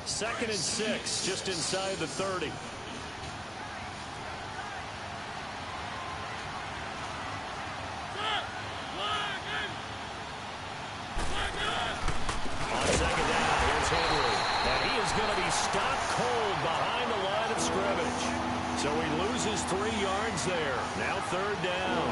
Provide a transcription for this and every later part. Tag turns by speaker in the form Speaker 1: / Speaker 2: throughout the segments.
Speaker 1: 2nd and 6, just inside the 30. On 2nd down, here's Henry. And he is going to be stopped cold behind the line of scrimmage. So he loses 3 yards there. Now 3rd down.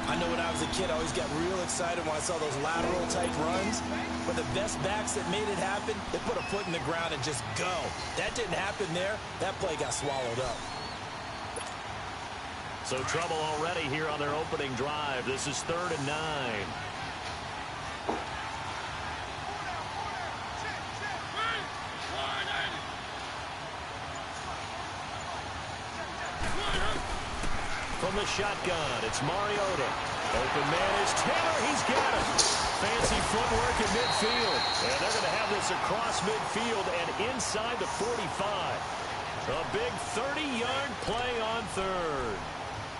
Speaker 2: I know when I was a kid, I always got real excited when I saw those lateral-type runs. But the best backs that made it happen, they put a foot in the ground and just go. That didn't happen there. That play got swallowed up.
Speaker 1: So trouble already here on their opening drive. This is 3rd and 9. From the shotgun, it's Mariota. Open man is Taylor. He's got it. Fancy footwork in midfield. And they're going to have this across midfield and inside the 45. A big 30-yard play on 3rd.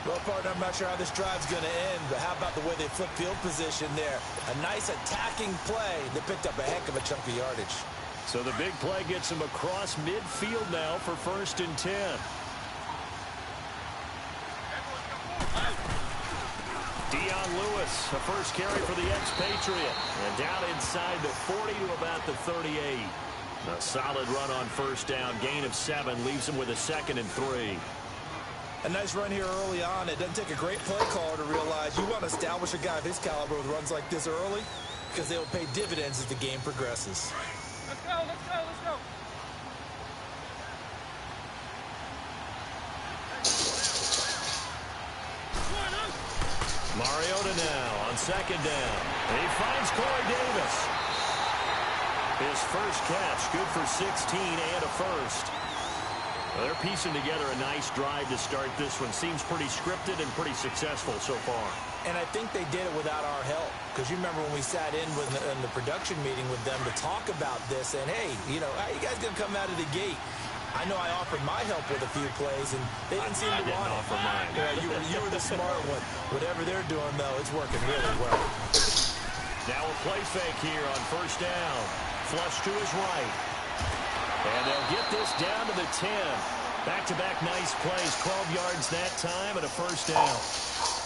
Speaker 2: Well, partner, I'm not sure how this drive's going to end, but how about the way they flip field position there? A nice attacking play that picked up a heck of a chunk of yardage.
Speaker 1: So the big play gets him across midfield now for 1st and 10. Lewis, a first carry for the expatriate. And down inside the 40 to about the 38. A solid run on 1st down. Gain of 7 leaves him with a 2nd and 3.
Speaker 2: A nice run here early on. It doesn't take a great play caller to realize you want to establish a guy of his caliber with runs like this early because they will pay dividends as the game progresses.
Speaker 3: Let's go, let's go, let's go.
Speaker 1: Mariota now on 2nd down. He finds Corey Davis. His first catch, good for 16 and a first. Well, they're piecing together a nice drive to start this one. Seems pretty scripted and pretty successful so far.
Speaker 2: And I think they did it without our help. Because you remember when we sat in the production meeting with them to talk about this. And, hey, you know, how you guys going to come out of the gate? I know I offered my help with a few plays, and they didn't seem to want it. Yeah, you were the smart one. Whatever they're doing, though, it's working really well.
Speaker 1: Now a play fake here on 1st down. Flush to his right. And they'll get this down to the 10. Back-to-back nice plays, 12 yards that time and a 1st down.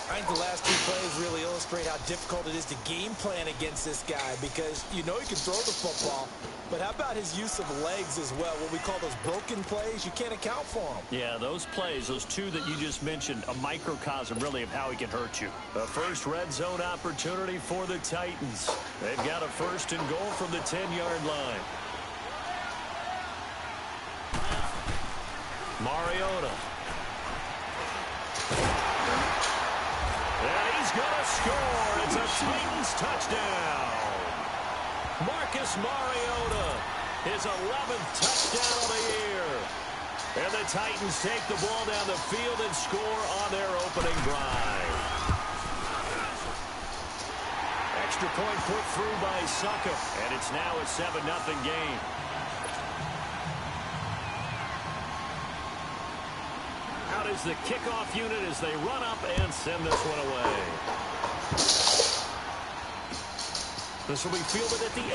Speaker 2: I think the last 2 plays really illustrate how difficult it is to game plan against this guy because you know he can throw the football, but how about his use of legs as well? What we call those broken plays, you can't account for them.
Speaker 1: Yeah, those plays, those 2 that you just mentioned, a microcosm really of how he can hurt you. A first red zone opportunity for the Titans. They've got a 1st and goal from the 10-yard line. Mariota. And he's going to score. It's a Titans touchdown. Marcus Mariota, his 11th touchdown of the year. And the Titans take the ball down the field and score on their opening drive. Extra point put through by Succa, and it's now a 7-0 game. Out is the kickoff unit as they run up and send this one away. This will be fielded at the 8.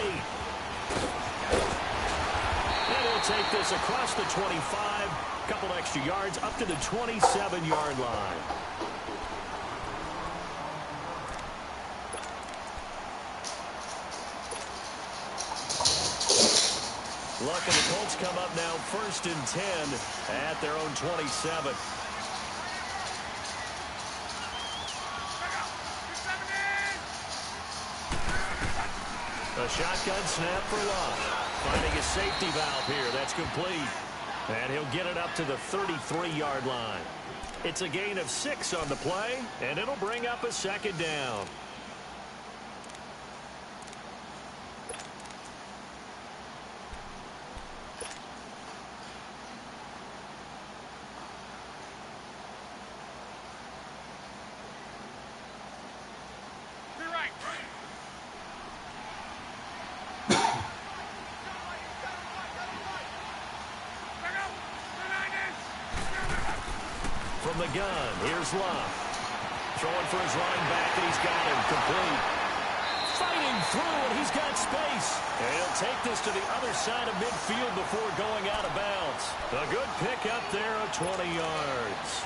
Speaker 1: And he'll take this across the 25. Couple extra yards up to the 27-yard line. Luck and the Colts come up now 1st and 10 at their own 27. A shotgun snap for Luck. Finding a safety valve here. That's complete. And he'll get it up to the 33-yard line. It's a gain of 6 on the play, and it'll bring up a 2nd down. From the gun, here's Luck. Throwing for his running back, and he's got him complete. fighting through, and he's got space. And he'll take this to the other side of midfield before going out of bounds. A good pick up there of 20 yards.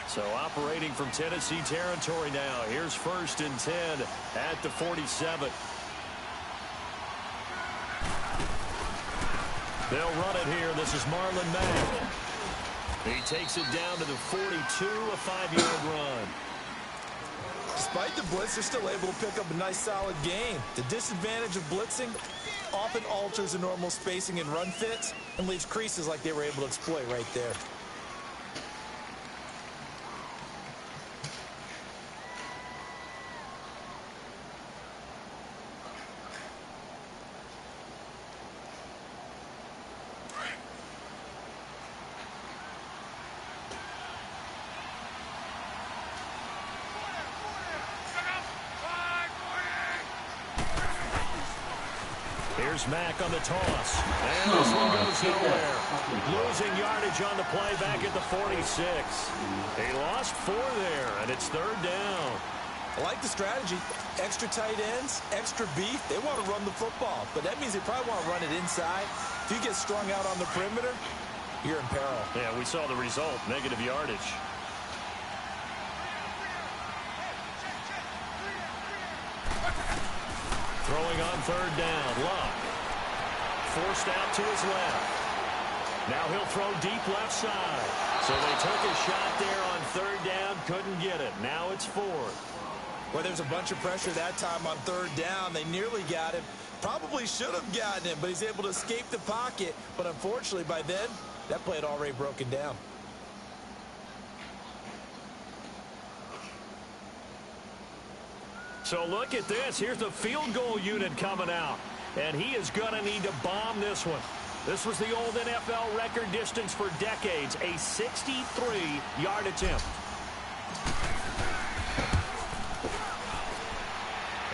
Speaker 1: So operating from Tennessee territory now. Here's 1st and 10 at the 47. They'll run it here. This is Marlon Mack. He takes it down to the 42, a 5-yard run.
Speaker 2: Despite the blitz, they're still able to pick up a nice, solid gain. The disadvantage of blitzing often alters the normal spacing and run fits and leaves creases like they were able to exploit right there.
Speaker 1: Here's Mack on the toss. And this one goes nowhere. Losing yardage on the play back at the 46. He lost 4 there, and it's 3rd down.
Speaker 2: I like the strategy. Extra tight ends, extra beef. They want to run the football, but that means they probably want to run it inside. If you get strung out on the perimeter, you're in peril.
Speaker 1: Yeah, we saw the result, negative yardage. Throwing on 3rd down. Luck. Forced out to his left. Now he'll throw deep left side. So they took a shot there on 3rd down. Couldn't get it. Now it's 4th.
Speaker 2: Well, there's a bunch of pressure that time on 3rd down. They nearly got him. Probably should have gotten him, but he's able to escape the pocket. But unfortunately, by then, that play had already broken down.
Speaker 1: So look at this. Here's the field goal unit coming out. And he is going to need to bomb this one. This was the old NFL record distance for decades, a 63-yard attempt.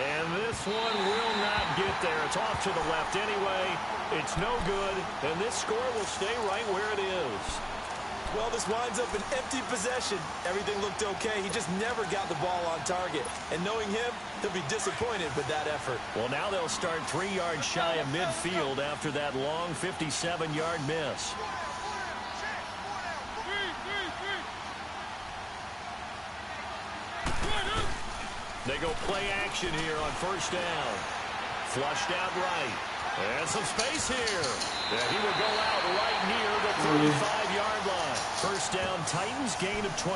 Speaker 1: And this one will not get there. It's off to the left anyway. It's no good, and this score will stay right where it is.
Speaker 2: Well, this winds up an empty possession. Everything looked okay. He just never got the ball on target. And knowing him, he'll be disappointed with that effort.
Speaker 1: Well, now they'll start 3 yards shy of midfield after that long 57-yard miss. They go play action here on 1st down. Flushed out right. And some space here. And he will go out right near the 35-yard line. 1st down, Titans, gain of 12.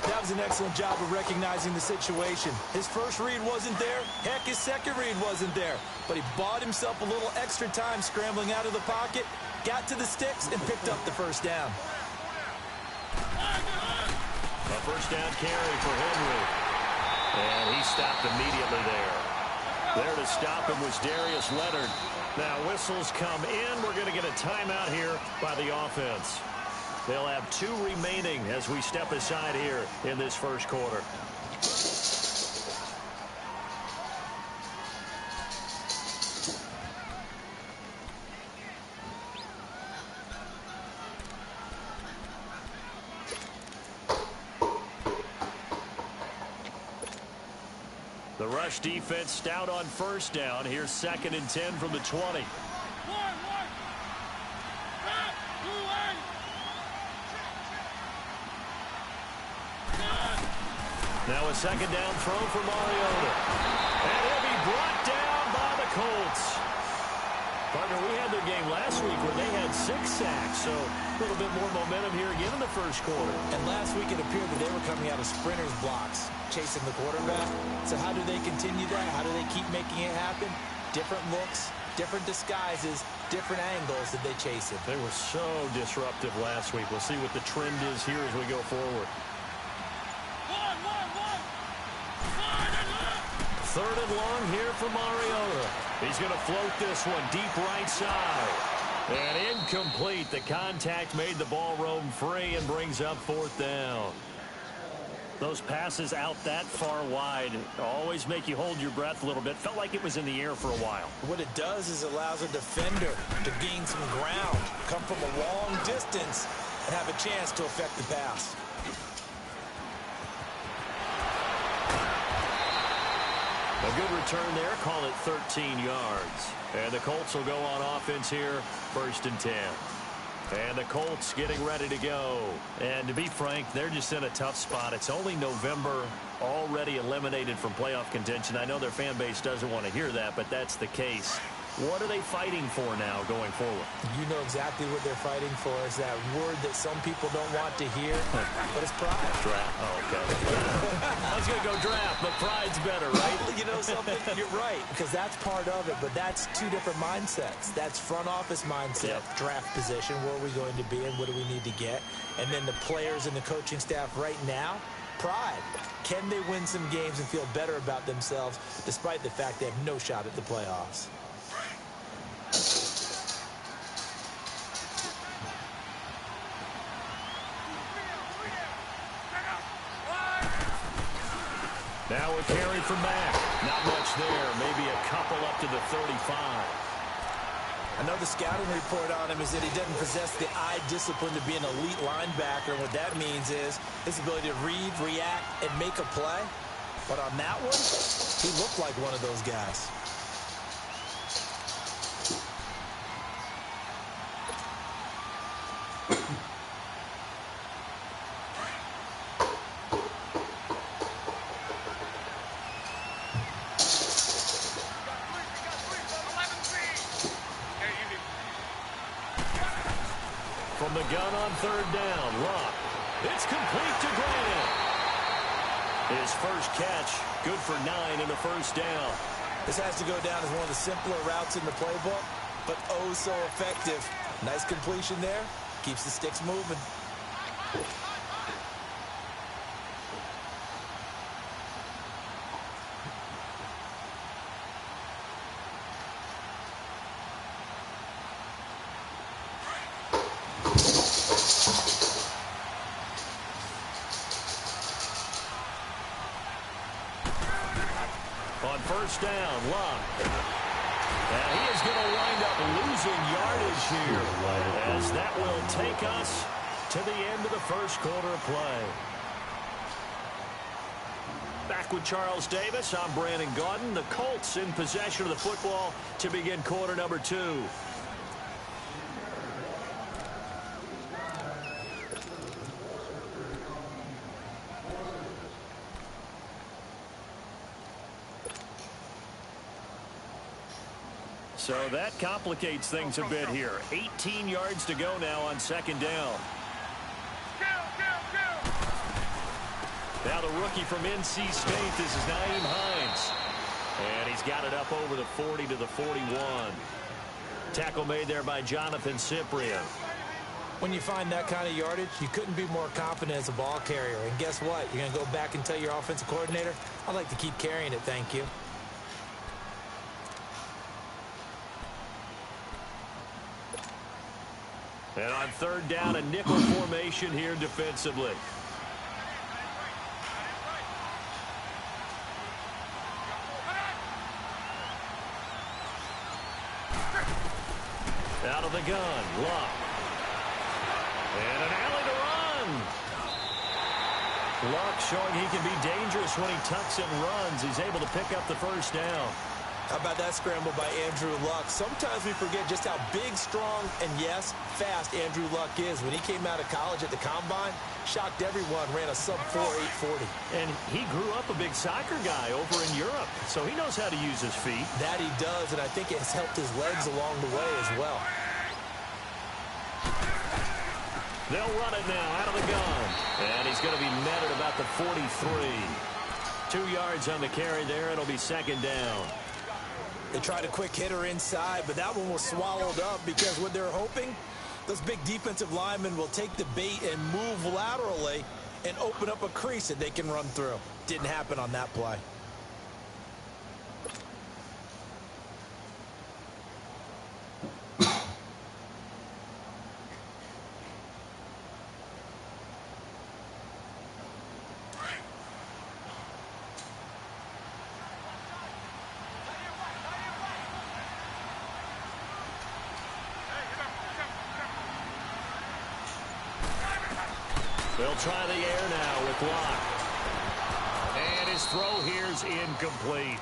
Speaker 2: That was an excellent job of recognizing the situation. His first read wasn't there. Heck, his second read wasn't there. But he bought himself a little extra time scrambling out of the pocket, got to the sticks, and picked up the 1st down.
Speaker 1: A 1st down carry for Henry. And he stopped immediately there. There to stop him was Darius Leonard. Now whistles come in. We're going to get a timeout here by the offense. They'll have 2 remaining as we step aside here in this 1st quarter. The rush defense stout on 1st down. Here's 2nd and 10 from the 20. Now a 2nd down throw for Mariota. And he'll be brought down by the Colts. Partner, we had their game last week where they had 6 sacks, so a little bit more momentum here again in the 1st quarter.
Speaker 2: And last week it appeared that they were coming out of sprinters blocks, chasing the quarterback. So how do they continue that? How do they keep making it happen? Different looks, different disguises, different angles that they chase it.
Speaker 1: They were so disruptive last week. We'll see what the trend is here as we go forward. 3rd and long here for Mariota. He's going to float this one deep right side. And incomplete. The contact made the ball roam free and brings up 4th down. Those passes out that far wide always make you hold your breath a little bit. Felt like it was in the air for a while.
Speaker 2: What it does is allows a defender to gain some ground, come from a long distance, and have a chance to affect the pass.
Speaker 1: A good return there. Call it 13 yards. And the Colts will go on offense here, 1st and 10. And the Colts getting ready to go. And to be frank, they're just in a tough spot. It's only November, already eliminated from playoff contention. I know their fan base doesn't want to hear that, but that's the case. What are they fighting for now going forward?
Speaker 2: You know exactly what they're fighting for. Is that word that some people don't want to hear, but it's pride.
Speaker 1: Draft. Oh, okay. I was going to go draft, but pride's better, right?
Speaker 2: You know something? You're right, because that's part of it, but that's two different mindsets. That's front office mindset, draft position, where are we going to be and what do we need to get? And then the players and the coaching staff right now, pride. Can they win some games and feel better about themselves despite the fact they have no shot at the playoffs?
Speaker 1: Now a carry from Mack. Not much there. Maybe a couple up to the 35.
Speaker 2: I know the scouting report on him is that he doesn't possess the eye discipline to be an elite linebacker. And what that means is his ability to read, react, and make a play. But on that one, he looked like one of those guys.
Speaker 1: From the gun on 3rd down, Luck. It's complete to Graham. His first catch, good for 9 and a 1st down.
Speaker 2: This has to go down as one of the simpler routes in the playbook, but oh so effective. Nice completion there. Keeps the sticks moving.
Speaker 1: On 1st down, Luck. And he is going to wind up losing yardage here, as that will take us to the end of the 1st quarter of play. Back with Charles Davis, I'm Brandon Gaudin. The Colts in possession of the football to begin quarter number 2. So that complicates things a bit here. 18 yards to go now on 2nd down. Now the rookie from NC State, this is Nyheim Hines. And he's got it up over the 40 to the 41. Tackle made there by Jonathan Cyprien.
Speaker 2: When you find that kind of yardage, you couldn't be more confident as a ball carrier. And guess what? You're going to go back and tell your offensive coordinator, I'd like to keep carrying it, thank you.
Speaker 1: And on 3rd down, a nickel formation here defensively. Out of the gun, Luck. And an alley to run. Luck showing he can be dangerous when he tucks and runs. He's able to pick up the 1st down.
Speaker 2: How about that scramble by Andrew Luck? Sometimes we forget just how big, strong, and yes, fast Andrew Luck is. When he came out of college at the Combine, shocked everyone, ran a sub-4 840.
Speaker 1: And he grew up a big soccer guy over in Europe, so he knows how to use his feet.
Speaker 2: That he does, and I think it has helped his legs along the way as well.
Speaker 1: They'll run it now out of the gun. And he's going to be met at about the 43. 2 yards on the carry there. It'll be 2nd down.
Speaker 2: They tried a quick hitter inside, but that one was swallowed up because what they're hoping, those big defensive linemen will take the bait and move laterally and open up a crease that they can run through. Didn't happen on that play.
Speaker 1: They'll try the air now with Locke. And his throw here's incomplete.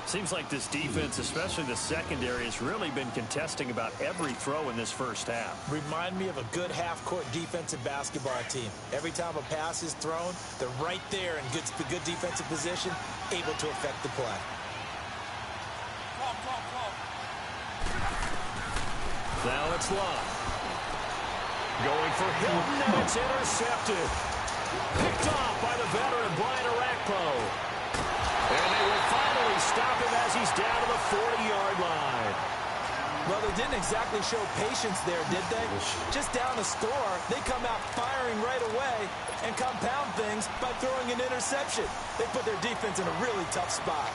Speaker 1: Seems like this defense, especially the secondary, has really been contesting about every throw in this first half.
Speaker 2: Remind me of a good half-court defensive basketball team. Every time a pass is thrown, they're right there in good defensive position, able to affect the play.
Speaker 1: Now it's Locke. Going for Hilton, and it's intercepted. Picked off by the veteran, Brian Arakpo. And they will finally stop him as he's down to the 40-yard line.
Speaker 2: Well, they didn't exactly show patience there, did they? Just down the score, they come out firing right away and compound things by throwing an interception. They put their defense in a really tough spot.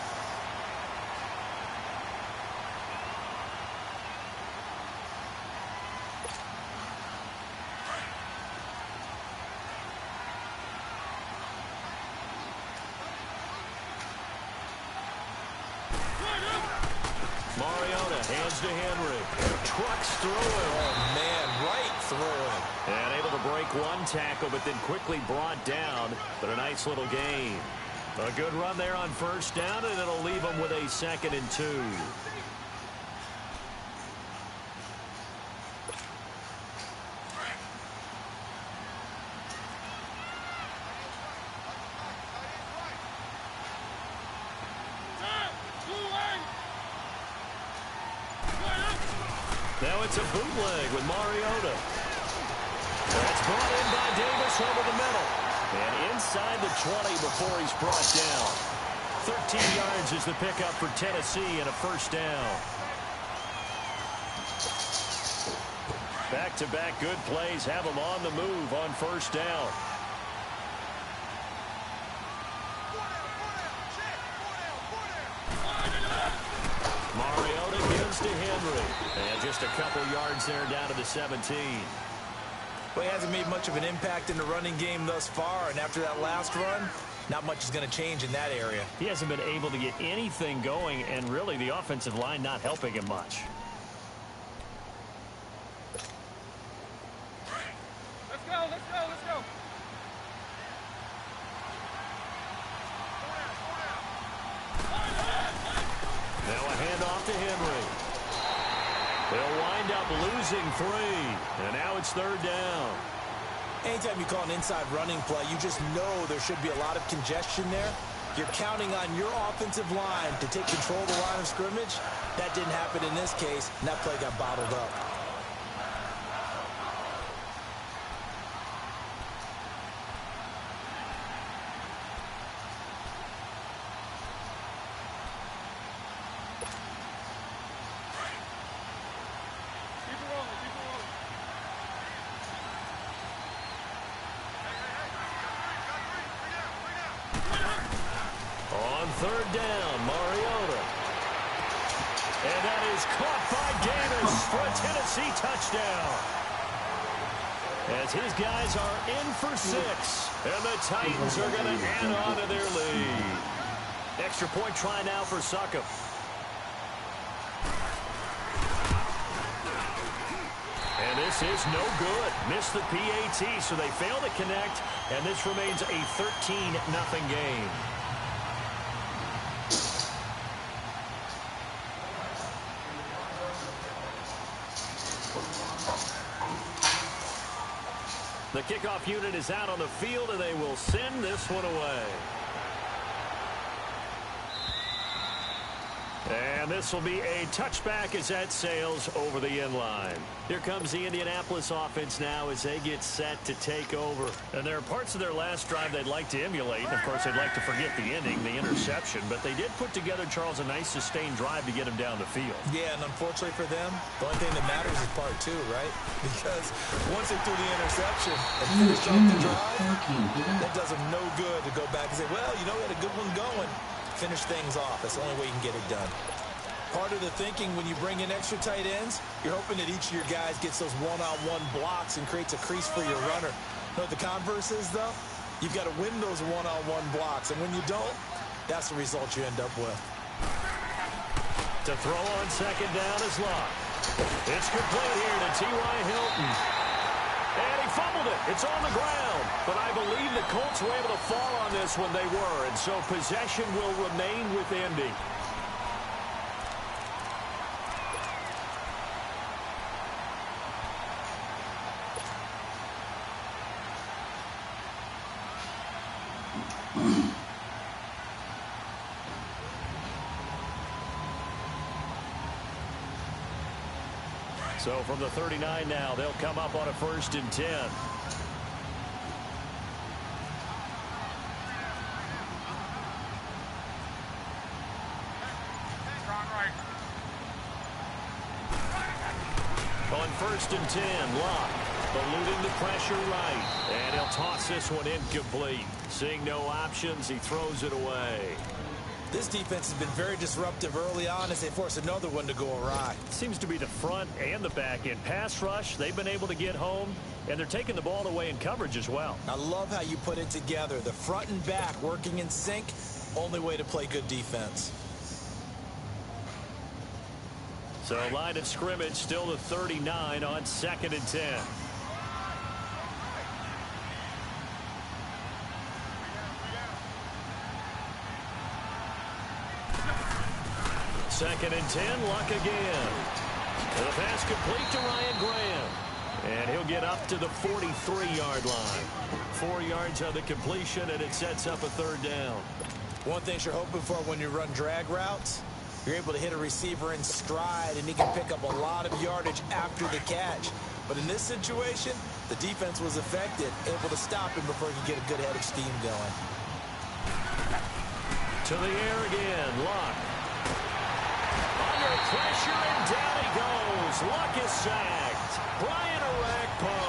Speaker 1: Hands to Henry. Trucks through it.
Speaker 2: Oh, man, right through it.
Speaker 1: And able to break one tackle, but then quickly brought down. But a nice little gain. A good run there on first down, and it'll leave them with a 2nd and 2. Now it's a bootleg with Mariota. That's brought in by Davis over the middle. And inside the 20 before he's brought down. 13 yards is the pickup for Tennessee and a first down. Back-to-back good plays have them on the move on first down. Mariota gives to Henry. And just a couple yards there down to the 17.
Speaker 2: Well, he hasn't made much of an impact in the running game thus far, and after that last run, not much is going to change in that area.
Speaker 1: He hasn't been able to get anything going, and really the offensive line not helping him much.
Speaker 3: Let's go, let's go, let's go.
Speaker 1: Now a handoff to Henry. They'll wind up losing 3. And now it's 3rd down.
Speaker 2: Anytime you call an inside running play, you just know there should be a lot of congestion there. You're counting on your offensive line to take control of the line of scrimmage. That didn't happen in this case, and that play got bottled up.
Speaker 1: On 3rd down, Mariota. And that is caught by Davis for a Tennessee touchdown. As his guys are in for 6. And the Titans are going to add on to their lead. Extra point try now for Succop. And this is no good. Missed the PAT, so they fail to connect. And this remains a 13-0 game. The kickoff unit is out on the field, and they will send this one away. And this will be a touchback as that sails over the end line. Here comes the Indianapolis offense now as they get set to take over. And there are parts of their last drive they'd like to emulate. And, of course, they'd like to forget the ending, the interception. But they did put together, Charles, a nice sustained drive to get him down the field.
Speaker 2: Yeah, and unfortunately for them, the only thing that matters is part 2, right? Because once they threw the interception and finished off the drive, that does them no good to go back and say, well, you know, we had a good one going. Finish things off. That's the only way you can get it done. Part of the thinking when you bring in extra tight ends, you're hoping that each of your guys gets those one-on-one blocks and creates a crease for your runner. You know what the converse is, though? You've got to win those one-on-one blocks, and when you don't, that's the result you end up with.
Speaker 1: To throw on 2nd down is Locke. It's complete here to T.Y. Hilton. And he fumbled it. It's on the ground, but I believe the Colts were able to fall on this when they were, and so possession will remain with Indy. So from the 39 now, they'll come up on a 1st and 10. On 1st and 10, Locke eluding the pressure right, and he'll toss this one incomplete. Seeing no options, he throws it away.
Speaker 2: This defense has been very disruptive early on as they force another one to go awry.
Speaker 1: Seems to be the front and the back end. Pass rush, they've been able to get home, and they're taking the ball away in coverage as well.
Speaker 2: I love how you put it together. The front and back working in sync, only way to play good defense.
Speaker 1: So line of scrimmage still the 39 on 2nd and 10. Second and 10, Luck again. The pass complete to Ryan Graham. And he'll get up to the 43-yard line. 4 yards on the completion, and it sets up a 3rd down.
Speaker 2: One thing you're hoping for when you run drag routes, you're able to hit a receiver in stride, and he can pick up a lot of yardage after the catch. But in this situation, the defense was effective, able to stop him before he could get a good head of steam going.
Speaker 1: To the air again, Luck. Under pressure, and down he goes. Luck is sacked. Brian Orakpo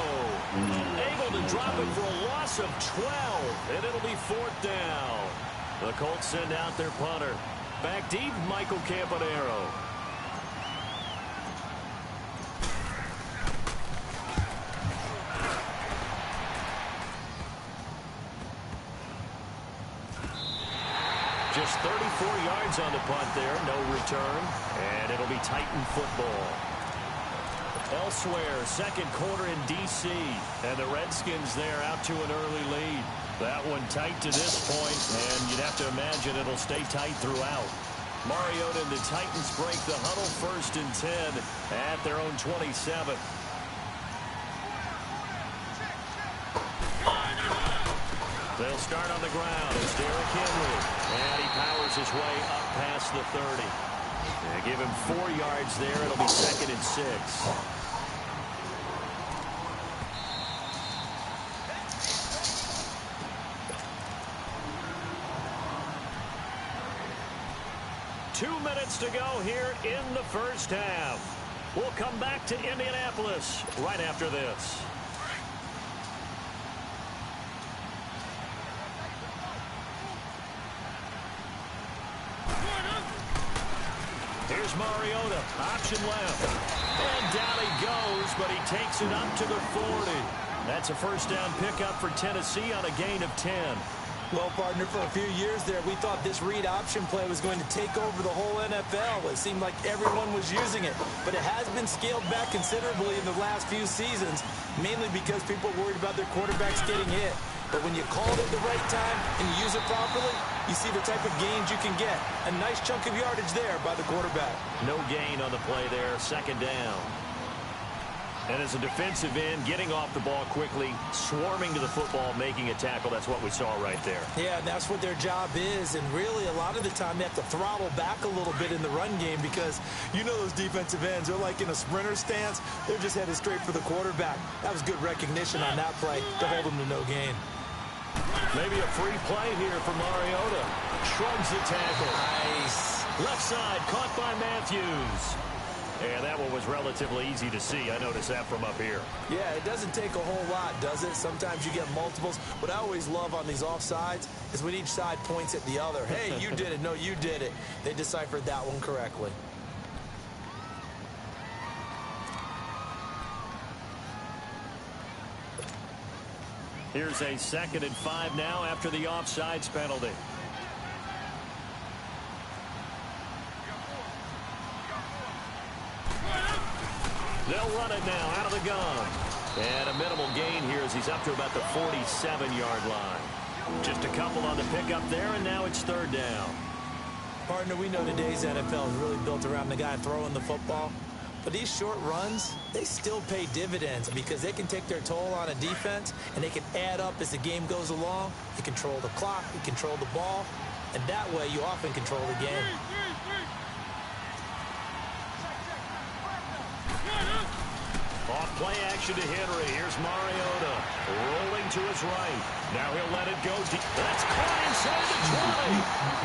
Speaker 1: able to drop it for a loss of 12, and it'll be 4th down. The Colts send out their punter. Back deep, Michael Campanaro. Just 34 yards on the punt there, no return, and it'll be Titan football. Elsewhere, 2nd quarter in D.C., and the Redskins there out to an early lead. That one tight to this point, and you'd have to imagine it'll stay tight throughout. Mariota and the Titans break the huddle, 1st and 10 at their own 27. They'll start on the ground. It's Derrick Henry, and he powers his way up past the 30. They give him 4 yards there. It'll be 2nd and 6. Two minutes to go here in the 1st half. We'll come back to Indianapolis right after this. Here's Mariota, option left. And down he goes, but he takes it up to the 40. That's a 1st down pickup for Tennessee on a gain of 10.
Speaker 2: Well, partner, for a few years there, we thought this read option play was going to take over the whole NFL. It seemed like everyone was using it, but it has been scaled back considerably in the last few seasons, mainly because people are worried about their quarterbacks getting hit. But when you call it at the right time and you use it properly, you see the type of gains you can get. A nice chunk of yardage there by the quarterback.
Speaker 1: No gain on the play there, 2nd down. And as a defensive end, getting off the ball quickly, swarming to the football, making a tackle, that's what we saw right there.
Speaker 2: Yeah, and that's what their job is. And really, a lot of the time, they have to throttle back a little bit in the run game because you know those defensive ends, they're like in a sprinter stance. They're just headed straight for the quarterback. That was good recognition on that play to hold them to no gain.
Speaker 1: Maybe a free play here for Mariota. Shrugs the tackle.
Speaker 2: Nice.
Speaker 1: Left side, caught by Matthews. And that one was relatively easy to see. I noticed that from up here.
Speaker 2: Yeah, it doesn't take a whole lot, does it? Sometimes you get multiples. What I always love on these offsides is when each side points at the other. Hey, you did it. No, you did it. They deciphered that one correctly.
Speaker 1: Here's a 2nd and 5 now after the offsides penalty. They'll run it now out of the gun. And a minimal gain here as he's up to about the 47-yard line. Just a couple on the pickup there, and now it's third down.
Speaker 2: Partner, we know today's NFL is really built around the guy throwing the football. But these short runs, they still pay dividends because they can take their toll on a defense, and they can add up as the game goes along. You control the clock, you control the ball, and that way you often control the game.
Speaker 1: Off play action to Henry. Here's Mariota rolling to his right. Now he'll let it go deep. That's caught inside the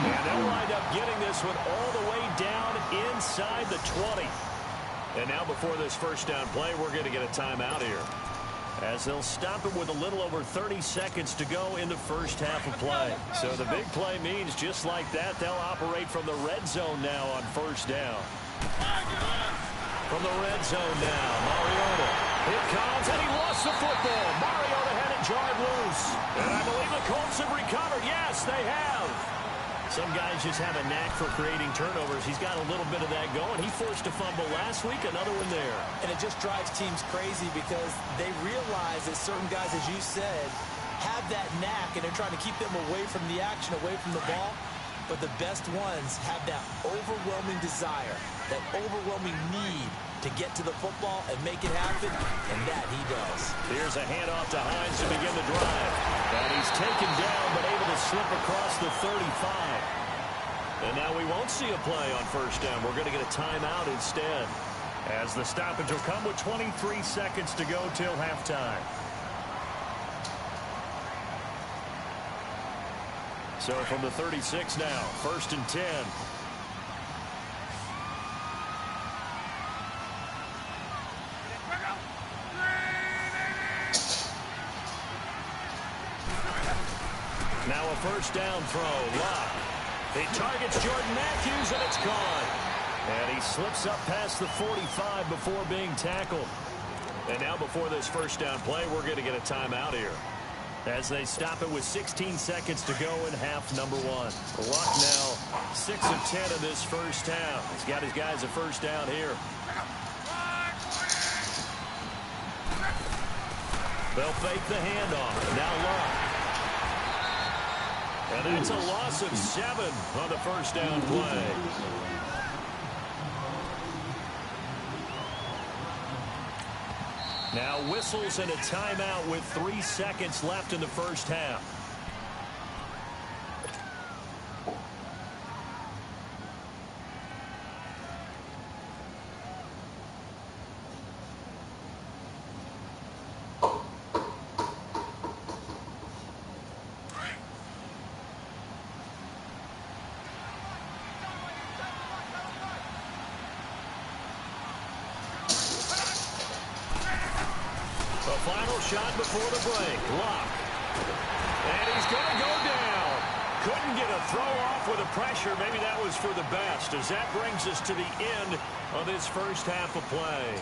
Speaker 1: 20. And they'll wind up getting this one all the way down inside the 20. And now before this first down play, we're going to get a timeout here, as they'll stop him with a little over 30 seconds to go in the first half of play. So the big play means just like that, they'll operate from the red zone now on first down. From the red zone now, Mariota. Here comes, and he lost the football. Mariota had it jarred loose. And I believe the Colts have recovered. Yes, they have. Some guys just have a knack for creating turnovers. He's got a little bit of that going. He forced a fumble last week, another one there.
Speaker 2: And it just drives teams crazy because they realize that certain guys, as you said, have that knack, and they're trying to keep them away from the action, away from the ball. But the best ones have that overwhelming desire, that overwhelming need to get to the football and make it happen, and that he does.
Speaker 1: Here's a handoff to Hines to begin the drive. And he's taken down, but able to slip across the 35. And now we won't see a play on first down. We're going to get a timeout instead, as the stoppage will come with 23 seconds to go till halftime. So from the 36 now, first and 10. Now a first down throw. Locke. He targets Jordan Matthews, and it's gone. And he slips up past the 45 before being tackled. And now before this first down play, we're going to get a timeout here, as they stop it with 16 seconds to go in half number one. Luck now 6 of 10 in this first half. He's got his guys a first down here. They'll fake the handoff. Now Luck. And that's a loss of 7 on the first down play. Now whistles and a timeout with 3 seconds left in the first half. Final shot before the break. Lock. And he's going to go down. Couldn't get a throw off with the pressure. Maybe that was for the best, as that brings us to the end of this first half of play.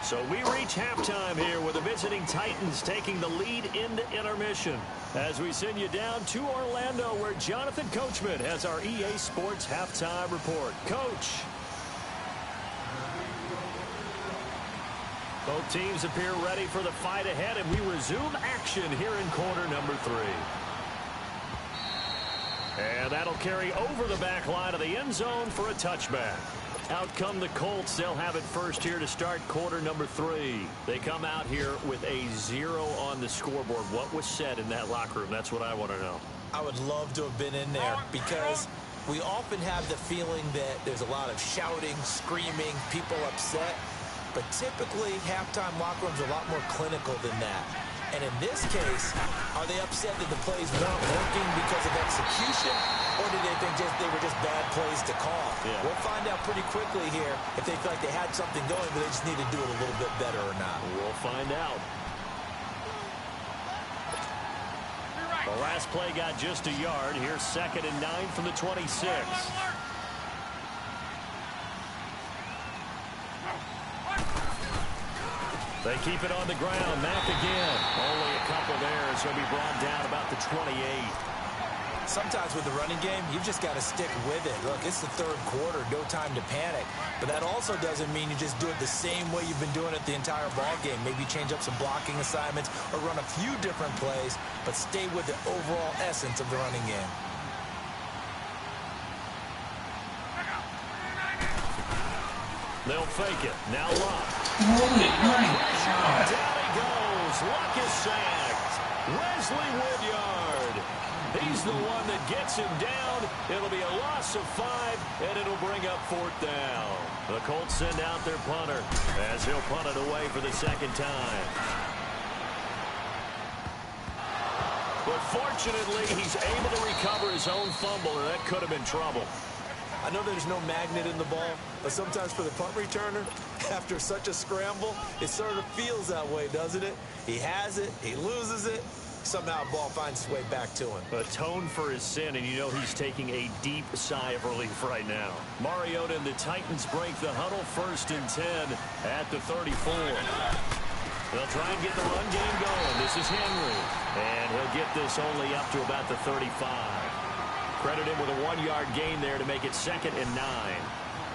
Speaker 1: So we reach halftime here with the visiting Titans taking the lead into intermission, as we send you down to Orlando, where Jonathan Coachman has our EA Sports halftime report. Coach. Both teams appear ready for the fight ahead, and we resume action here in quarter number 3. And that'll carry over the back line of the end zone for a touchback. Out come the Colts. They'll have it first here to start quarter number 3. They come out here with a 0 on the scoreboard. What was said in that locker room? That's what I want to know.
Speaker 2: I would love to have been in there, because we often have the feeling that there's a lot of shouting, screaming, people upset. But typically, halftime locker rooms are a lot more clinical than that. And in this case, are they upset that the plays weren't working because of execution, or did they think they were just bad plays to call?
Speaker 1: Yeah. We'll
Speaker 2: find out pretty quickly here if they feel like they had something going, but they just need to do it a little bit better or not.
Speaker 1: We'll find out. The last play got just a yard. Here's 2nd and 9 from the 26. They keep it on the ground. Mack again. Only a couple there, so he'll be brought down about the 28.
Speaker 2: Sometimes with the running game, you've just got to stick with it. Look, it's the third quarter, no time to panic. But that also doesn't mean you just do it the same way you've been doing it the entire ball game. Maybe change up some blocking assignments or run a few different plays, but stay with the overall essence of the running game.
Speaker 1: They'll fake it. Now Luck.
Speaker 4: Holy my God.
Speaker 1: Down he goes. Luck is sacked. Wesley Woodyard. He's the one that gets him down. It'll be a loss of 5, and it'll bring up 4th down. The Colts send out their punter as he'll punt it away for the second time. But fortunately, he's able to recover his own fumble, and that could have been trouble.
Speaker 2: I know there's no magnet in the ball, but sometimes for the punt returner, after such a scramble, it sort of feels that way, doesn't it? He has it, he loses it, somehow the ball finds its way back to him.
Speaker 1: Atone for his sin, and you know he's taking a deep sigh of relief right now. Mariota and the Titans break the huddle, 1st and 10 at the 34. They'll try and get the run game going. This is Henry, and he'll get this only up to about the 35. Credit him with a 1-yard gain there to make it 2nd and 9.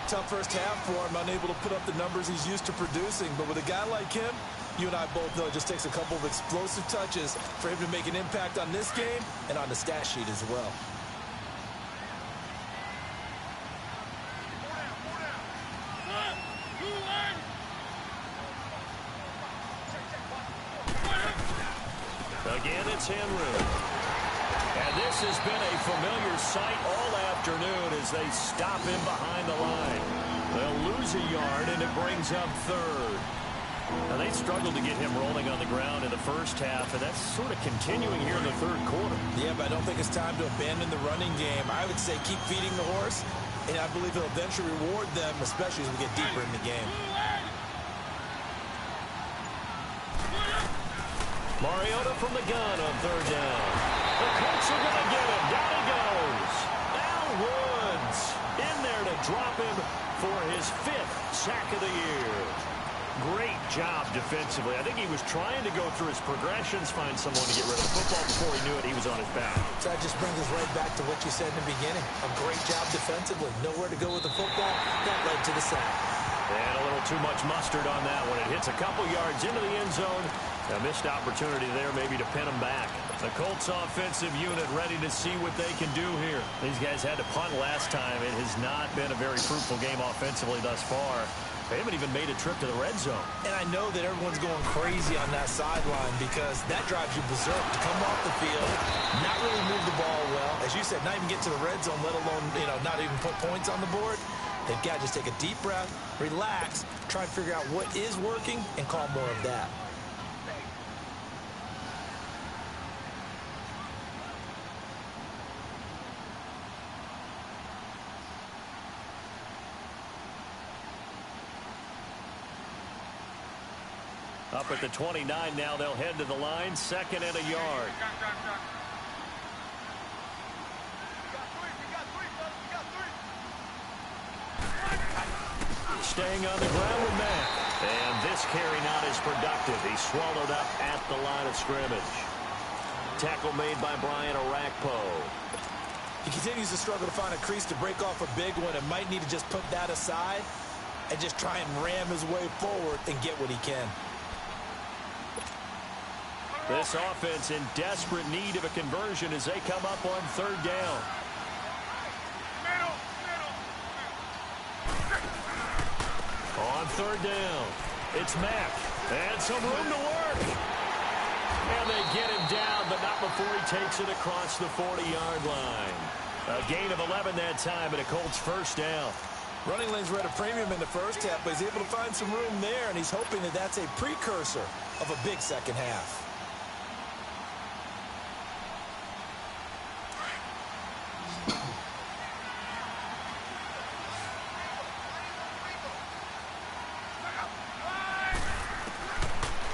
Speaker 2: Tough first half for him, unable to put up the numbers he's used to producing. But with a guy like him, you and I both know it just takes a couple of explosive touches for him to make an impact on this game and on the stat sheet as well.
Speaker 1: Again, it's Henry. And this has been a familiar sight all afternoon as they stop him behind the line. They'll lose a yard, and it brings up 3rd. Now, they struggled to get him rolling on the ground in the first half, and that's sort of continuing here in the 3rd quarter.
Speaker 2: Yeah, but I don't think it's time to abandon the running game. I would say keep feeding the horse, and I believe he'll eventually reward them, especially as we get deeper in the game.
Speaker 1: Mariota from the gun on 3rd down. The Colts are going to get him. Down he goes. Al Woods in there to drop him for his 5th sack of the year. Great job defensively. I think he was trying to go through his progressions, find someone to get rid of the football. Before he knew it, he was on his back.
Speaker 2: So that just brings us right back to what you said in the beginning. A great job defensively. Nowhere to go with the football. That led to the sack.
Speaker 1: And a little too much mustard on that one. It hits a couple yards into the end zone. A missed opportunity there maybe to pin him back. The Colts offensive unit ready to see what they can do here. These guys had to punt last time. It has not been a very fruitful game offensively thus far. They haven't even made a trip to the red zone.
Speaker 2: And I know that everyone's going crazy on that sideline because that drives you berserk to come off the field, not really move the ball well. As you said, not even get to the red zone, let alone, not even put points on the board. They've got to just take a deep breath, relax, try and figure out what is working, and call more of that.
Speaker 1: Up at the 29 now, they'll head to the line, 2nd and a yard. Staying on the ground with Mack. And this carry not as productive. He's swallowed up at the line of scrimmage. Tackle made by Brian Orakpo.
Speaker 2: He continues to struggle to find a crease to break off a big one and might need to just put that aside and just try and ram his way forward and get what he can.
Speaker 1: This offense in desperate need of a conversion as they come up on 3rd down. On 3rd down, it's Mack. And some room to work. And they get him down, but not before he takes it across the 40-yard line. A gain of 11 that time, and a Colts 1st down.
Speaker 2: Running lanes were at a premium in the first half, but he's able to find some room there, and he's hoping that that's a precursor of a big second half.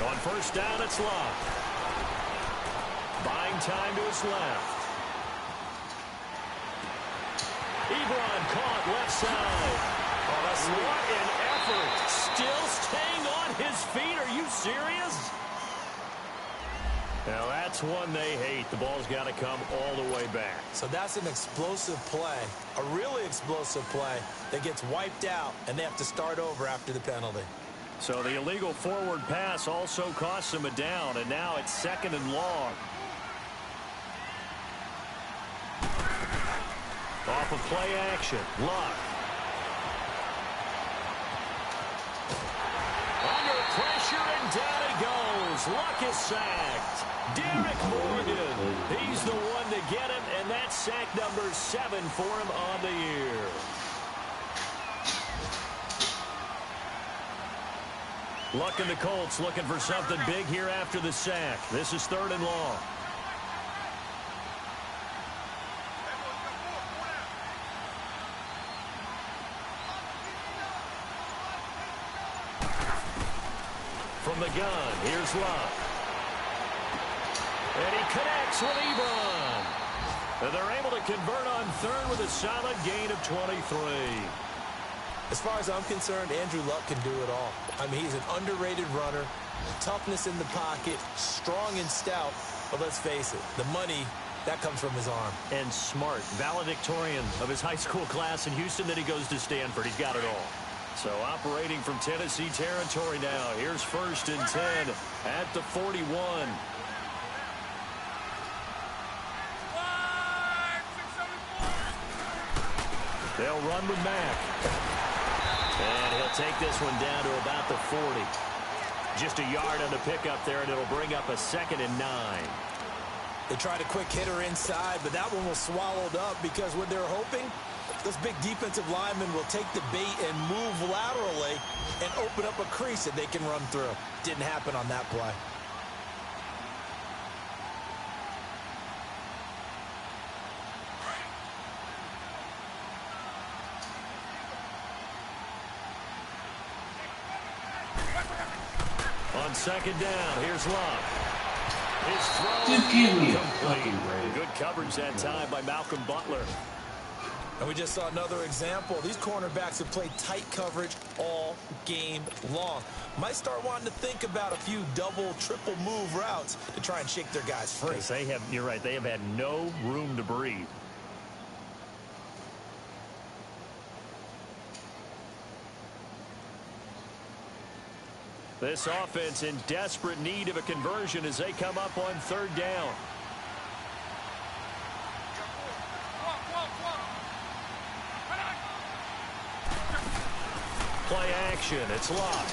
Speaker 1: On 1st down, it's Luck. Buying time to his left. Ebron caught left side. Oh, that's what an effort. Still staying on his feet. Are you serious? Now that's one they hate. The ball's got to come all the way back.
Speaker 2: So that's an explosive play, a really explosive play that gets wiped out, and they have to start over after the penalty.
Speaker 1: So the illegal forward pass also costs him a down, and now it's 2nd and long. Off of play action, Luck. Under pressure, and down he goes. Luck is sacked. Derek Morgan, he's the one to get him, and that's sack number 7 for him on the year. Luck and the Colts looking for something big here after the sack. This is 3rd and long. From the gun, here's Luck. And he connects with Ebron. And they're able to convert on 3rd with a solid gain of 23.
Speaker 2: As far as I'm concerned, Andrew Luck can do it all. I mean, he's an underrated runner, toughness in the pocket, strong and stout. But let's face it, the money, that comes from his arm.
Speaker 1: And smart, valedictorian of his high school class in Houston, then he goes to Stanford. He's got it all. So operating from Tennessee territory now. Here's 1st and 10 at the 41. They'll run with Mack. And he'll take this one down to about the 40. Just a yard on the pickup there, and it'll bring up a 2nd and 9.
Speaker 2: They tried a quick hitter inside, but that one was swallowed up because what they're hoping, those big defensive linemen will take the bait and move laterally and open up a crease that they can run through. Didn't happen on that play.
Speaker 1: On 2nd down, here's Luck. His throw
Speaker 4: Just give me a
Speaker 1: complete.
Speaker 4: fucking break.
Speaker 1: Good coverage that time by Malcolm Butler.
Speaker 2: And we just saw another example. These cornerbacks have played tight coverage all game long. Might start wanting to think about a few double, triple move routes to try and shake their guys free.
Speaker 1: You're right, they have had no room to breathe. This offense in desperate need of a conversion as they come up on 3rd down. Play action. It's Luck.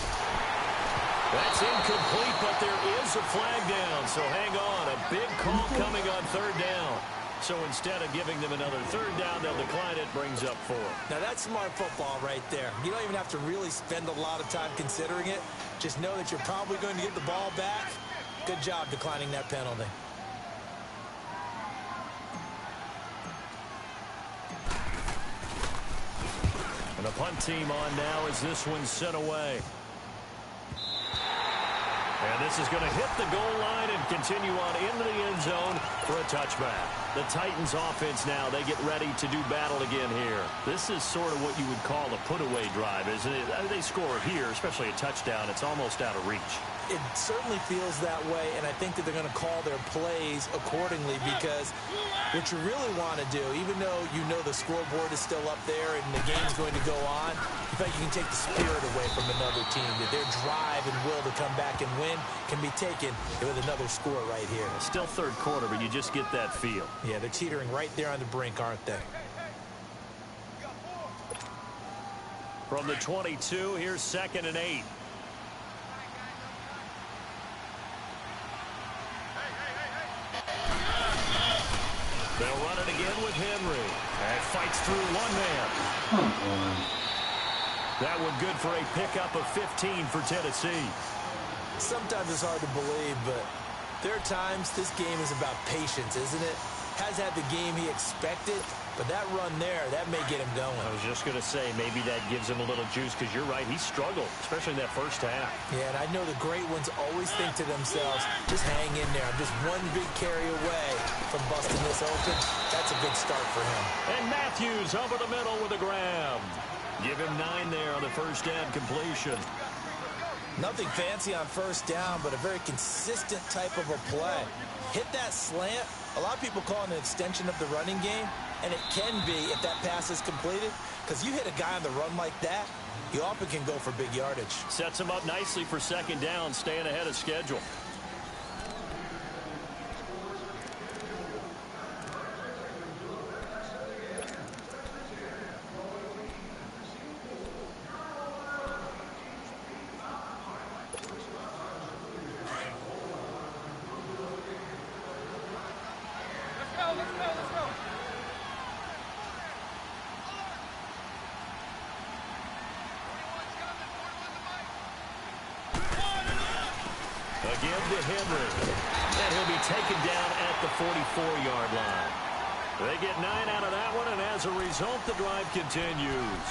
Speaker 1: That's incomplete, but there is a flag down. So hang on. A big call coming on 3rd down. So instead of giving them another 3rd down, they'll decline it. Brings up 4.
Speaker 2: Now that's smart football right there. You don't even have to really spend a lot of time considering it. Just know that you're probably going to get the ball back. Good job declining that penalty.
Speaker 1: And the punt team on now as this one's sent away. And this is going to hit the goal line and continue on into the end zone for a touchback. The Titans offense now, they get ready to do battle again here. This is sort of what you would call a put-away drive, isn't it? They score here, especially a touchdown. It's almost out of reach.
Speaker 2: It certainly feels that way, and I think that they're going to call their plays accordingly because what you really want to do, even though you know the scoreboard is still up there and the game's going to go on, in fact, you can take the spirit away from another team, that their drive and will to come back and win can be taken with another score right here.
Speaker 1: Still 3rd quarter, but you just get that feel.
Speaker 2: Yeah, they're teetering right there on the brink, aren't they?
Speaker 1: From the 22, here's 2nd and 8. They'll run it again with Henry. And fights through one man.
Speaker 4: Come on.
Speaker 1: That one good for a pickup of 15 for Tennessee.
Speaker 2: Sometimes it's hard to believe, but there are times this game is about patience, isn't it? Has had the game he expected, but that run there, that may get him going.
Speaker 1: I was just going to say, maybe that gives him a little juice, because you're right, he struggled, especially in that first half.
Speaker 2: Yeah, and I know the great ones always think to themselves, just hang in there. I'm just one big carry away from busting this open. That's a good start for him.
Speaker 1: And Matthews over the middle with a grab. Give him 9 there on the first down completion.
Speaker 2: Nothing fancy on first down, but a very consistent type of a play. Hit that slant. A lot of people call it an extension of the running game, and it can be if that pass is completed, because you hit a guy on the run like that, you often can go for big yardage.
Speaker 1: Sets him up nicely for second down, staying ahead of schedule. Again to Henry. And he'll be taken down at the 44-yard line. They get 9 out of that one, and as a result, the drive continues.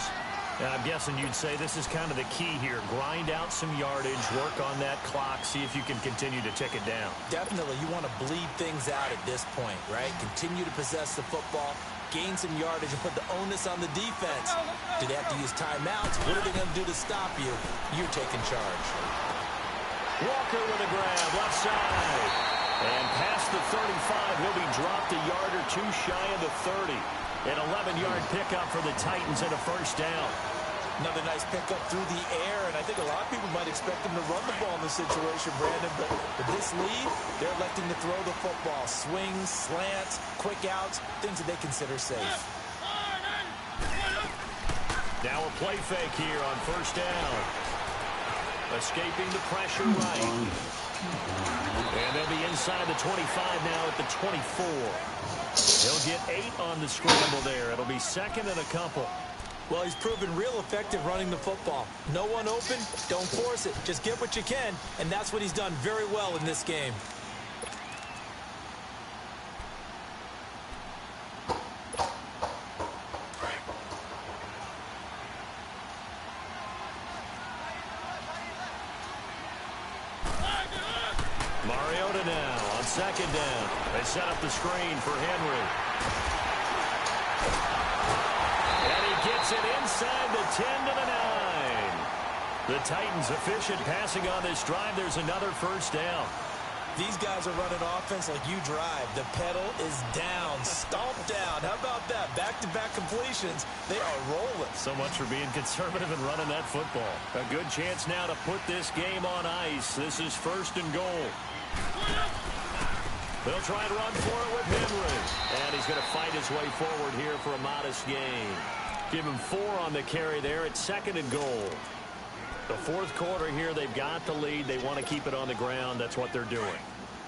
Speaker 1: And I'm guessing you'd say this is kind of the key here. Grind out some yardage, work on that clock, see if you can continue to tick it down.
Speaker 2: Definitely, you want to bleed things out at this point, right? Continue to possess the football, gain some yardage, and put the onus on the defense. Do they have to use timeouts? What are they going to do to stop you? You're taking charge.
Speaker 1: Walker with a grab, left side. And past the 35, he'll be dropped a yard or two shy of the 30. An 11-yard pickup for the Titans and a first down.
Speaker 2: Another nice pickup through the air, and I think a lot of people might expect him to run the ball in this situation, Brandon, but with this lead, they're electing to throw the football. Swings, slants, quick outs, things that they consider safe.
Speaker 1: Now a play fake here on first down. Escaping the pressure right. And they'll be inside the 25 now at the 24. They'll get 8 on the scramble there. It'll be second and a couple.
Speaker 2: Well, he's proven real effective running the football. No one open, don't force it. Just get what you can, and that's what he's done very well in this game.
Speaker 1: Mariota now on second down. They set up the screen for Henry. And he gets it inside the 10 to the 9. The Titans efficient passing on this drive. There's another first down.
Speaker 2: These guys are running offense like you drive. The pedal is down, stomped down. How about that? Back-to-back completions. They are rolling.
Speaker 1: So much for being conservative and running that football. A good chance now to put this game on ice. This is first and goal. They'll try and run for it with Henry. And he's going to fight his way forward here for a modest gain. Give him 4 on the carry there at second and goal. The fourth quarter here, they've got the lead. They want to keep it on the ground. That's what they're doing.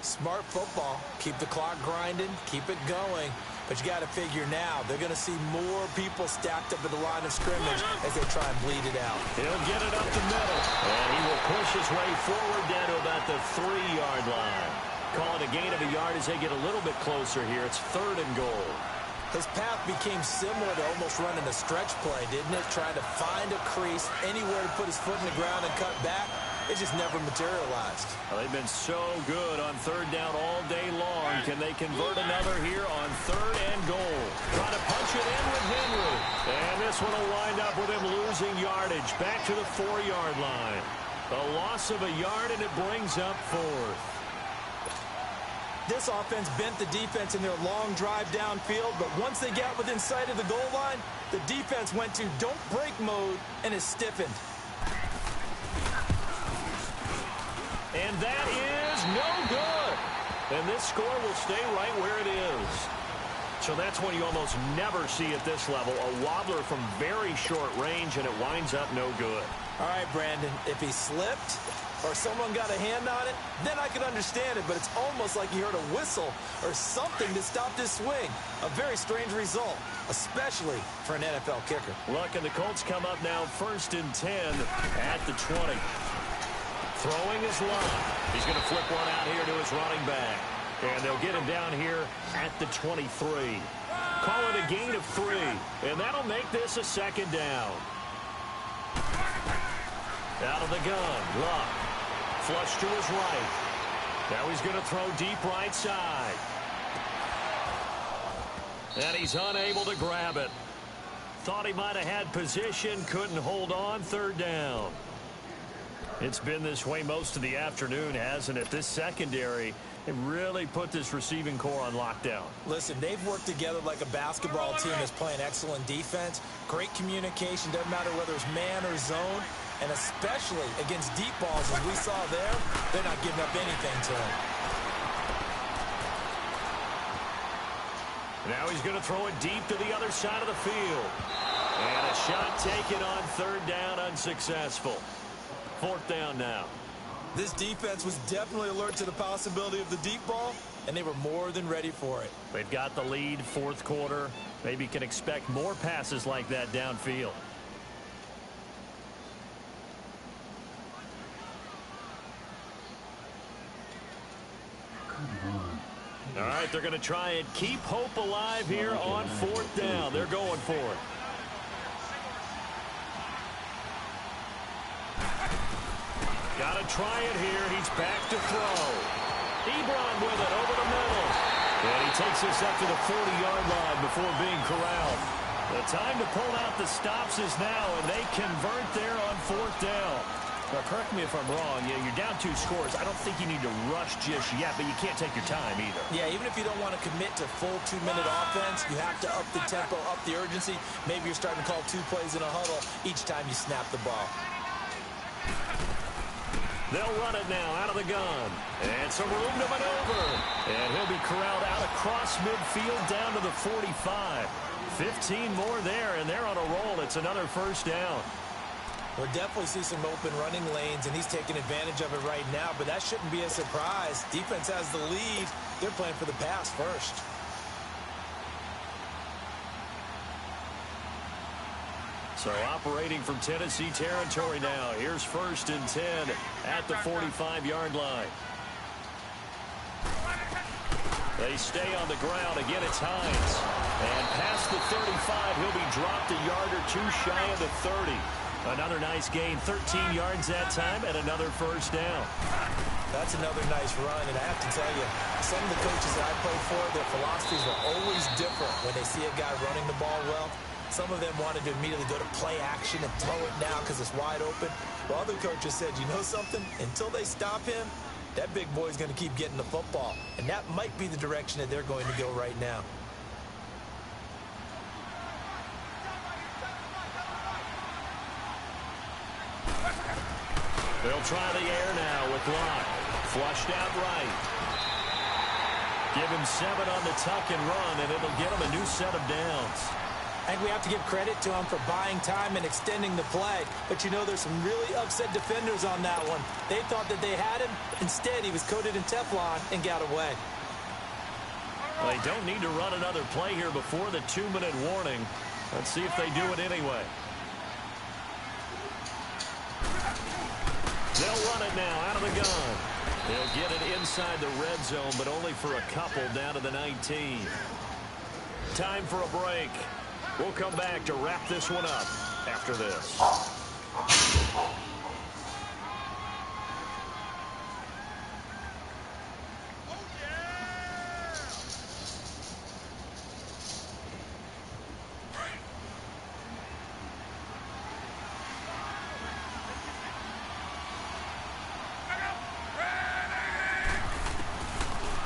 Speaker 2: Smart football. Keep the clock grinding. Keep it going. But you got to figure now, they're going to see more people stacked up at the line of scrimmage as they try and bleed it out.
Speaker 1: He'll get it up the middle. And he will push his way forward down to about the 3-yard line. Call it a gain of a yard as they get a little bit closer here. It's third and goal.
Speaker 2: His path became similar to almost running a stretch play, didn't it? Trying to find a crease, anywhere to put his foot in the ground and cut back. It just never materialized.
Speaker 1: Well, they've been so good on third down all day long. Can they convert another here on third and goal? Trying to punch it in with Henry. And this one will wind up with him losing yardage. Back to the 4-yard line. A loss of a yard, and it brings up fourth.
Speaker 2: This offense bent the defense in their long drive downfield, but once they got within sight of the goal line, the defense went to don't break mode and is stiffened.
Speaker 1: And that is no good. And this score will stay right where it is. So that's when you almost never see at this level a wobbler from very short range, and it winds up no good.
Speaker 2: All right, Brandon, if he slipped or someone got a hand on it, then I could understand it, but it's almost like he heard a whistle or something to stop this swing. A very strange result, especially for an NFL kicker.
Speaker 1: Look, and the Colts come up now first and 10 at the 20. Throwing his line. He's going to flip one out here to his running back. And they'll get him down here at the 23. Call it a gain of 3, and that'll make this a second down. Out of the gun, Luck. Flush to his right. Now he's going to throw deep right side. And he's unable to grab it. Thought he might have had position, couldn't hold on, third down. It's been this way most of the afternoon, hasn't it? This secondary, it really put this receiving core on lockdown.
Speaker 2: Listen, they've worked together like a basketball team that's playing excellent defense. Great communication, doesn't matter whether it's man or zone. And especially against deep balls, as we saw there, they're not giving up anything to him.
Speaker 1: Now he's going to throw it deep to the other side of the field. And a shot taken on third down, unsuccessful. Fourth down now.
Speaker 2: This defense was definitely alert to the possibility of the deep ball, and they were more than ready for it.
Speaker 1: They've got the lead, fourth quarter. Maybe can expect more passes like that downfield. All right, they're going to try and keep hope alive here on fourth down. They're going for it. Got to try it here. He's back to throw. Ebron with it over the middle. And he takes this up to the 40-yard line before being corralled. The time to pull out the stops is now, and they convert there on fourth down. Now, correct me if I'm wrong. Yeah, you're down 2 scores. I don't think you need to rush just yet, but you can't take your time either.
Speaker 2: Yeah, even if you don't want to commit to full 2-minute offense, you have to up the tempo, up the urgency. Maybe you're starting to call 2 plays in a huddle each time you snap the ball.
Speaker 1: They'll run it now out of the gun. And some room to maneuver. And he'll be corralled out across midfield down to the 45. 15 more there, and they're on a roll. It's another first down.
Speaker 2: We'll definitely see some open running lanes, and he's taking advantage of it right now, but that shouldn't be a surprise. Defense has the lead. They're playing for the pass first.
Speaker 1: So operating from Tennessee territory now. Here's 1st and 10 at the 45-yard line. They stay on the ground. Again, it's Hines. And past the 35, he'll be dropped a yard or 2 shy of the 30. Another nice gain, 13 yards that time, and another first down.
Speaker 2: That's another nice run, and I have to tell you, some of the coaches that I played for, their philosophies are always different when they see a guy running the ball well. Some of them wanted to immediately go to play action and throw it now because it's wide open. While other coaches said, you know something? Until they stop him, that big boy's going to keep getting the football. And that might be the direction that they're going to go right now.
Speaker 1: They'll try the air now with Locke. Flushed out right. Give him 7 on the tuck and run, and it'll get him a new set of downs.
Speaker 2: I think we have to give credit to him for buying time and extending the play. But, you know, there's some really upset defenders on that one. They thought that they had him. Instead, he was coated in Teflon and got away.
Speaker 1: Well, they don't need to run another play here before the 2-minute warning. Let's see if they do it anyway. They'll run it now out of the gun. They'll get it inside the red zone, but only for a couple down to the 19. Time for a break. We'll come back to wrap this one up after this.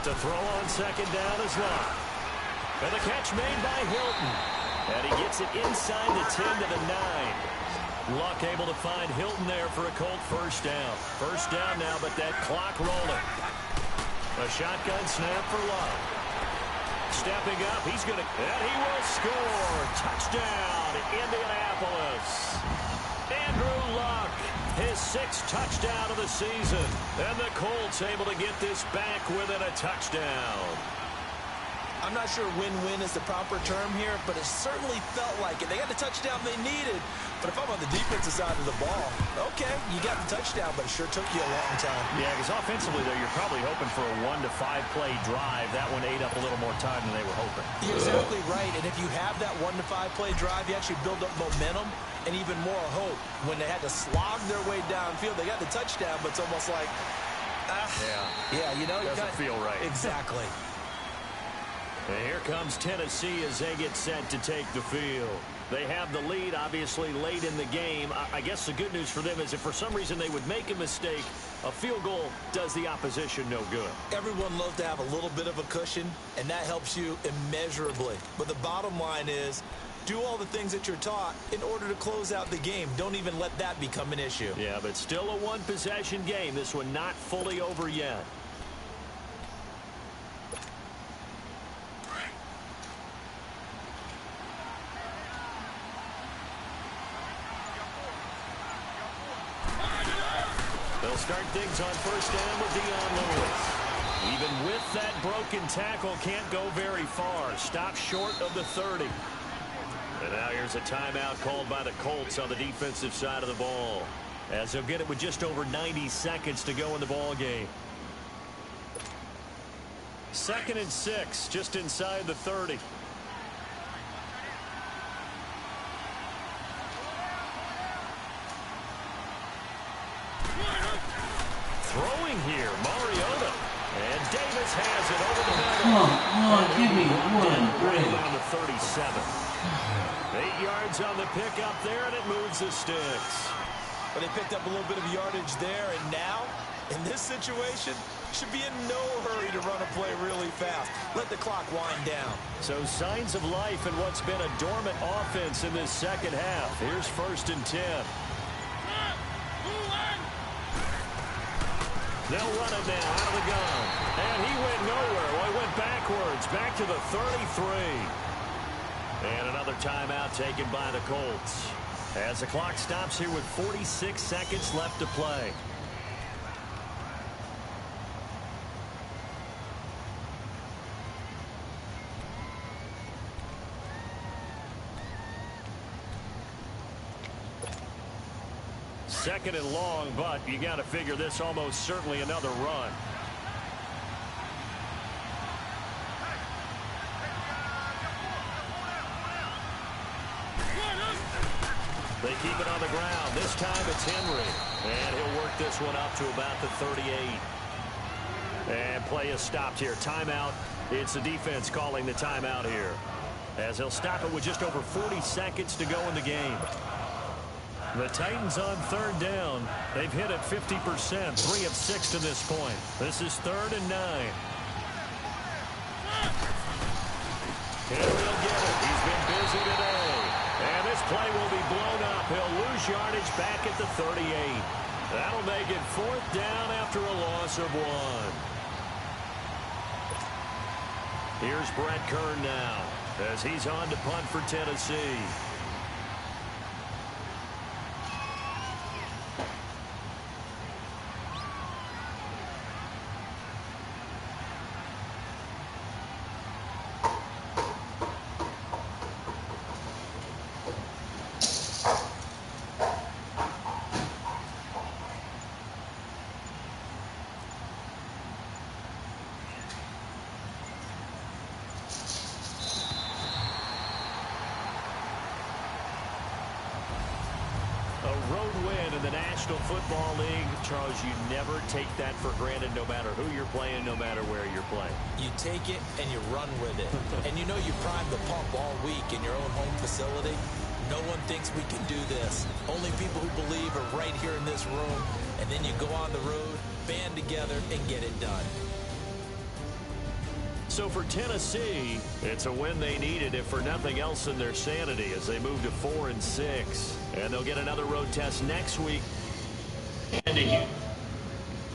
Speaker 1: To throw on second down is Locke. And the catch made by Hilton. And he gets it inside the 10 to the 9. Locke able to find Hilton there for a Colt first down. First down now, but that clock rolling. A shotgun snap for Locke. Stepping up, he's going to, and he will score. Touchdown, Indianapolis. Andrew Luck, his 6th touchdown of the season. And the Colts able to get this back within a touchdown.
Speaker 2: I'm not sure win-win is the proper term here, but it certainly felt like it. They got the touchdown they needed. But if I'm on the defensive side of the ball, okay, you got the touchdown, but it sure took you a long time.
Speaker 1: Yeah, because offensively, though, you're probably hoping for a 1 to 5 play drive. That one ate up a little more time than they were hoping.
Speaker 2: You're exactly right. And if you have that 1 to 5 play drive, you actually build up momentum and even more hope. When they had to slog their way downfield, they got the touchdown, but it's almost like,
Speaker 1: yeah,
Speaker 2: you know,
Speaker 1: doesn't feel right.
Speaker 2: Exactly.
Speaker 1: And here comes Tennessee as they get set to take the field. They have the lead, obviously, late in the game. I guess the good news for them is if for some reason they would make a mistake, a field goal does the opposition no good.
Speaker 2: Everyone loves to have a little bit of a cushion, and that helps you immeasurably. But the bottom line is, do all the things that you're taught in order to close out the game. Don't even let that become an issue.
Speaker 1: Yeah, but still a one-possession game. This one not fully over yet. They'll start things on first down with Dion Lewis. Even with that broken tackle, can't go very far. Stop short of the 30. And now here's a timeout called by the Colts on the defensive side of the ball, as they'll get it with just over 90 seconds to go in the ball game. 2nd and 6, just inside the 30. Throwing here, Mariota. And Davis has it over the middle.
Speaker 4: Come on, give me one break.
Speaker 1: On the 37. 8 yards on the pickup there, and it moves the sticks.
Speaker 2: But they picked up a little bit of yardage there, and now, in this situation, should be in no hurry to run a play really fast. Let the clock wind down.
Speaker 1: So signs of life in what's been a dormant offense in this second half. Here's 1st and 10. They'll run it now out of the gun. And he went nowhere. Well, he went backwards, back to the 33. And another timeout taken by the Colts, as the clock stops here with 46 seconds left to play. Second and long, but you got to figure this almost certainly another run. They keep it on the ground. This time it's Henry. And he'll work this one up to about the 38. And play is stopped here. Timeout. It's the defense calling the timeout here, as they'll stop it with just over 40 seconds to go in the game. The Titans on 3rd down. They've hit it 50%, 3 of 6 to this point. This is 3rd and 9. Henry will get it. He's been busy today. And this play will be blown up. He'll lose yardage back at the 38. That'll make it 4th down after a loss of 1. Here's Brett Kern now, as he's on to punt for Tennessee. Road win in the National Football League. Charles, you never take that for granted, no matter who you're playing, no matter where you're playing.
Speaker 2: You take it and you run with it. And you know you primed the pump all week in your own home facility. No one thinks we can do this. Only people who believe are right here in this room. And then you go on the road, band together, and get it done.
Speaker 1: So for Tennessee, it's a win they needed, if for nothing else, in their sanity, as they move to 4 and 6. And they'll get another road test next week.
Speaker 4: And